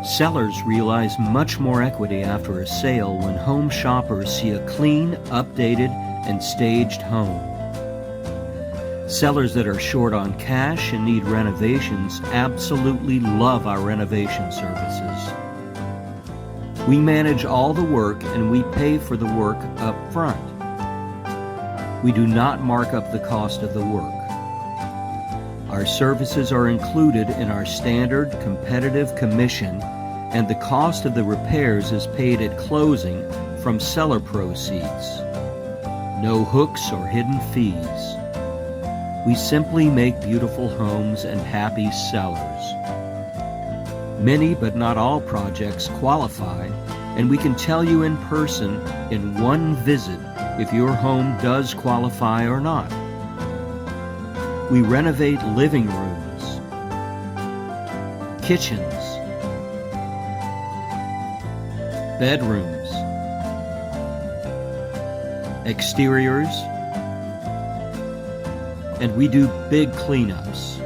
Sellers realize much more equity after a sale when home shoppers see a clean, updated, and staged home. Sellers that are short on cash and need renovations absolutely love our renovation services. We manage all the work and we pay for the work up front. We do not mark up the cost of the work. Our services are included in our standard competitive commission, and the cost of the repairs is paid at closing from seller proceeds. No hooks or hidden fees. We simply make beautiful homes and happy sellers. Many but not all projects qualify, and we can tell you in person in one visit if your home does qualify or not. We renovate living rooms, kitchens, bedrooms, exteriors, and we do big cleanups.